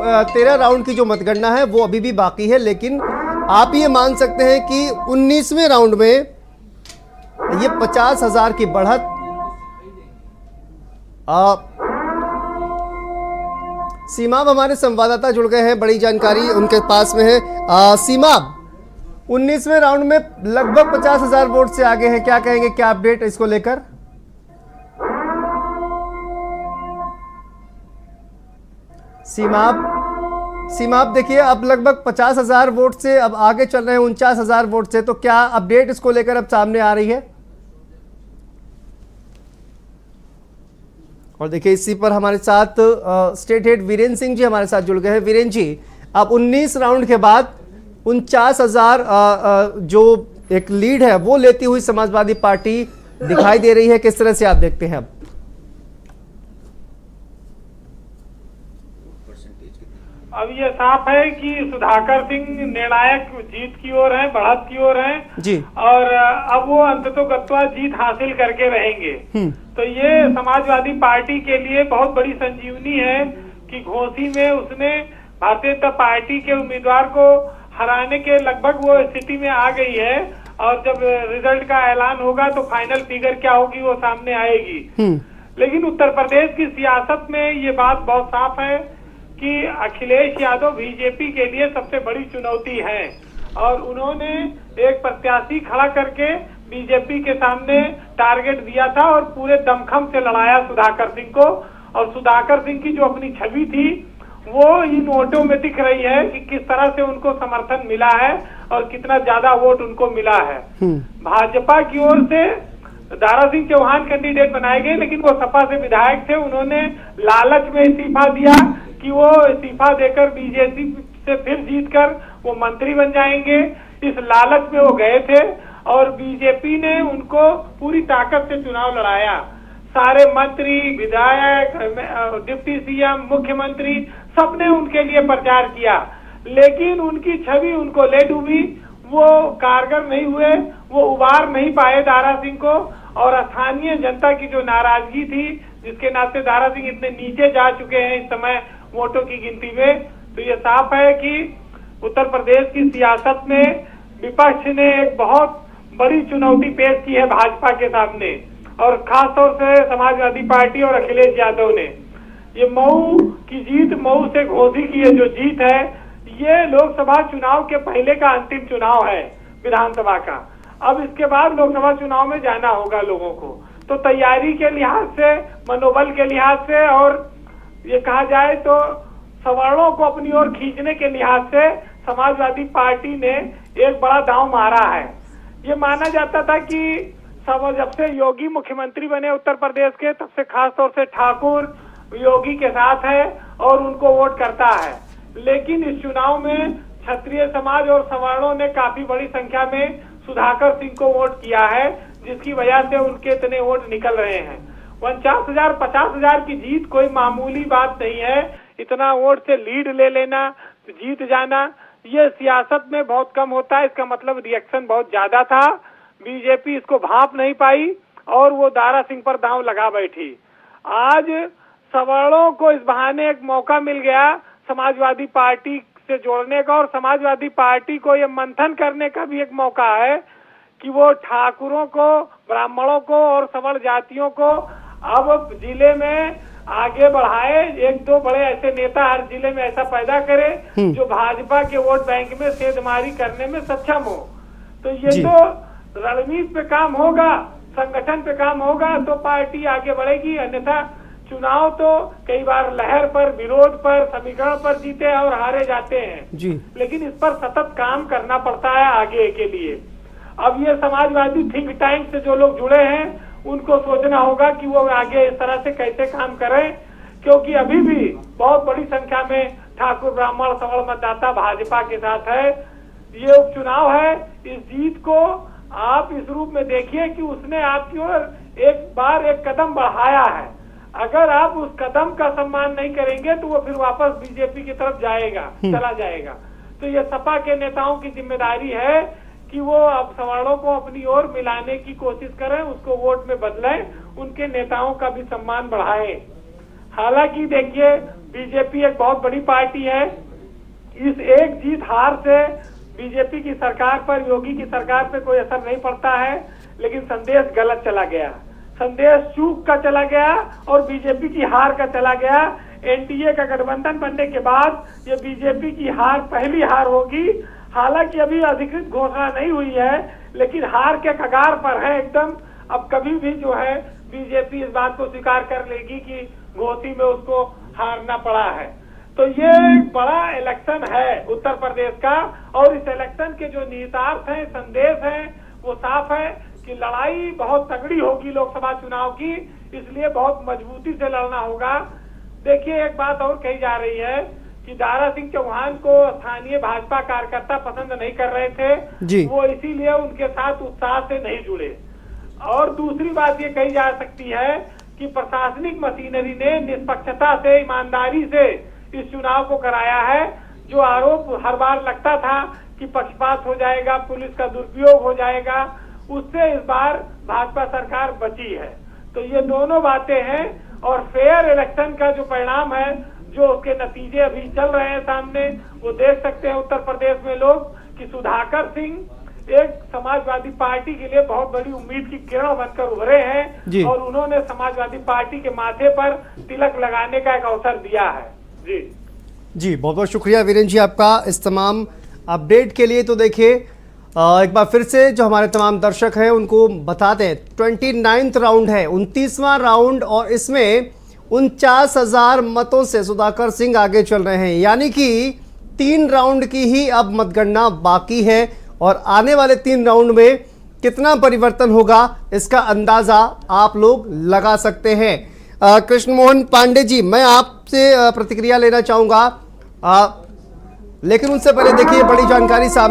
13 round की जो मतगणना है वो अभी भी बाकी है, लेकिन आप ये मान सकते हैं कि 19वें राउंड में ये 50,000 की बढ़त सीमाब हमारे संवाददाता जुड़ गए हैं, बड़ी जानकारी उनके पास में है। सीमाब, 19वें राउंड में लगभग 50,000 वोट से आगे हैं, क्या कहेंगे, क्या अपडेट इसको लेकर? सीमाब देखिए, अब लगभग 50,000 वोट से अब आगे चल रहे हैं 49,000 वोट से, तो क्या अपडेट इसको लेकर अब सामने आ रही है? और देखिए इसी पर हमारे साथ स्टेट हेड वीरेंद्र सिंह जी हमारे साथ जुड़ गए हैं। वीरेंद्र जी, अब 19 राउंड के बाद 49,000 जो एक लीड है वो लेती हुई समाजवादी पार्टी दिखाई दे रही है, किस तरह से आप देखते हैं? अब ये साफ है कि सुधाकर सिंह निर्णायक जीत की ओर है, बढ़त की ओर है जी, और अब वो अंततोगत्वा जीत हासिल करके रहेंगे। तो ये समाजवादी पार्टी के लिए बहुत बड़ी संजीवनी है कि घोसी में उसने भारतीय जनता पार्टी के उम्मीदवार को हराने के लगभग वो स्थिति में आ गई है, और जब रिजल्ट का ऐलान होगा तो फाइनल फिगर क्या होगी वो सामने आएगी। लेकिन उत्तर प्रदेश की सियासत में ये बात बहुत साफ है कि अखिलेश यादव बीजेपी के लिए सबसे बड़ी चुनौती है, और उन्होंने एक प्रत्याशी खड़ा करके बीजेपी के सामने टारगेट दिया था और पूरे दमखम से लड़ाया सुधाकर सिंह को। और सुधाकर सिंह की जो अपनी छवि थी वो इन वोटों में दिख रही है कि किस तरह से उनको समर्थन मिला है और कितना ज्यादा वोट उनको मिला है। भाजपा की ओर से दारा सिंह चौहान कैंडिडेट बनाए गए, लेकिन वो सपा से विधायक थे, उन्होंने लालच में इस्तीफा दिया कि वो इस्तीफा देकर बीजेपी से फिर जीतकर वो मंत्री बन जाएंगे। इस लालच में वो गए थे और बीजेपी ने उनको पूरी ताकत से चुनाव लड़ाया। सारे मंत्री, विधायक, डिप्टी सीएम, मुख्यमंत्री सबने उनके लिए प्रचार किया, लेकिन उनकी छवि उनको ले डूबी, वो कारगर नहीं हुए, वो उबार नहीं पाए दारा सिंह को। और स्थानीय जनता की जो नाराजगी थी, जिसके नाते दारा सिंह इतने नीचे जा चुके हैं इस समय वोटों की गिनती में, तो ये साफ है कि उत्तर प्रदेश की सियासत में विपक्ष ने एक बहुत बड़ी चुनौती पेश की है भाजपा के सामने, और खास तौर से समाजवादी पार्टी और अखिलेश यादव ने। ये मऊ की जीत, मऊ से घोसी की ये जो जीत है, ये लोकसभा चुनाव के पहले का अंतिम चुनाव है विधानसभा का। अब इसके बाद लोकसभा चुनाव में जाना होगा लोगों को, तो तैयारी के लिहाज से, मनोबल के लिहाज से, और ये कहा जाए तो सवर्णों को अपनी ओर खींचने के लिहाज से समाजवादी पार्टी ने एक बड़ा दांव मारा है। ये माना जाता था कि जब से योगी मुख्यमंत्री बने उत्तर प्रदेश के, तब से खास तौर से ठाकुर योगी के साथ है और उनको वोट करता है। लेकिन इस चुनाव में क्षत्रिय समाज और सवर्णों ने काफी बड़ी संख्या में सुधाकर सिंह को वोट किया है, जिसकी वजह से उनके इतने वोट निकल रहे हैं। 49,000 50,000 की जीत कोई मामूली बात नहीं है। इतना वोट से लीड ले लेना, जीत जाना, ये सियासत में बहुत कम होता है। इसका मतलब रिएक्शन बहुत ज्यादा था, बीजेपी इसको भांप नहीं पाई और वो दारा सिंह पर दांव लगा बैठी। आज सवर्णों को इस बहाने एक मौका मिल गया समाजवादी पार्टी से जोड़ने का, और समाजवादी पार्टी को ये मंथन करने का भी एक मौका है कि वो ठाकुरों को, ब्राह्मणों को और सवर्ण जातियों को अब जिले में आगे बढ़ाए। एक दो बड़े ऐसे नेता हर जिले में ऐसा पैदा करे जो भाजपा के वोट बैंक में सेंधमारी करने में सक्षम हो। तो ये तो रणनीति पे काम होगा, संगठन पे काम होगा तो पार्टी आगे बढ़ेगी। अन्यथा चुनाव तो कई बार लहर पर, विरोध पर, समीकरण पर जीते और हारे जाते हैं जी, लेकिन इस पर सतत काम करना पड़ता है आगे के लिए। अब ये समाजवादी थिंक टैंक से जो लोग जुड़े हैं उनको सोचना होगा कि वो आगे इस तरह से कैसे काम करें, क्योंकि अभी भी बहुत बड़ी संख्या में ठाकुर, ब्राह्मण, सवर्ण मतदाता भाजपा के साथ है। ये उपचुनाव है, इस जीत को आप इस रूप में देखिए कि उसने आपकी ओर एक बार एक कदम बढ़ाया है। अगर आप उस कदम का सम्मान नहीं करेंगे तो वो फिर वापस बीजेपी की तरफ जाएगा, चला जाएगा। तो ये सपा के नेताओं की जिम्मेदारी है कि वो अब सवर्णों को अपनी ओर मिलाने की कोशिश करें, उसको वोट में बदलें, उनके नेताओं का भी सम्मान बढ़ाएं। हालांकि देखिए बीजेपी एक बहुत बड़ी पार्टी है। इस एक जीत हार से बीजेपी की सरकार पर, योगी की सरकार पे कोई असर नहीं पड़ता है, लेकिन संदेश गलत चला गया, संदेश चूक का चला गया और बीजेपी की हार का चला गया। एनडीए का गठबंधन बनने के बाद ये बीजेपी की हार पहली हार होगी। हालांकि अभी अधिकृत घोषणा नहीं हुई है, लेकिन हार के कगार पर है एकदम। अब कभी भी जो है बीजेपी इस बात को स्वीकार कर लेगी कि घोसी में उसको हारना पड़ा है। तो ये एक बड़ा इलेक्शन है उत्तर प्रदेश का, और इस इलेक्शन के जो निहितार्थ हैं, संदेश हैं, वो साफ है कि लड़ाई बहुत तगड़ी होगी लोकसभा चुनाव की, इसलिए बहुत मजबूती से लड़ना होगा। देखिए, एक बात और कही जा रही है कि दारा सिंह चौहान को स्थानीय भाजपा कार्यकर्ता पसंद नहीं कर रहे थे जी। वो इसीलिए उनके साथ उत्साह से नहीं जुड़े। और दूसरी बात ये कही जा सकती है कि प्रशासनिक मशीनरी ने निष्पक्षता से, ईमानदारी से इस चुनाव को कराया है। जो आरोप हर बार लगता था कि पक्षपात हो जाएगा, पुलिस का दुरुपयोग हो जाएगा, उससे इस बार भाजपा सरकार बची है। तो ये दोनों बातें हैं, और फेयर इलेक्शन का जो परिणाम है, जो उसके नतीजे अभी चल रहे हैं सामने, वो देख सकते हैं उत्तर प्रदेश में लोग कि सुधाकर सिंह एक समाजवादी पार्टी के लिए बहुत बड़ी उम्मीद की किरण बनकर उभरे हैं, और उन्होंने समाजवादी पार्टी के माथे पर तिलक लगाने का एक अवसर दिया है। जी बहुत बहुत शुक्रिया वीरेंद्र जी आपका इस तमाम अपडेट के लिए। तो देखिए, एक बार फिर से जो हमारे तमाम दर्शक हैं उनको बता दें, 29वां राउंड है, 29वां राउंड, और इसमें 49,000 मतों से सुधाकर सिंह आगे चल रहे हैं। यानी कि 3 राउंड की ही अब मतगणना बाकी है, और आने वाले 3 राउंड में कितना परिवर्तन होगा इसका अंदाजा आप लोग लगा सकते हैं। कृष्ण मोहन पांडे जी, मैं आपसे प्रतिक्रिया लेना चाहूंगा, लेकिन उससे पहले देखिए बड़ी जानकारी सामने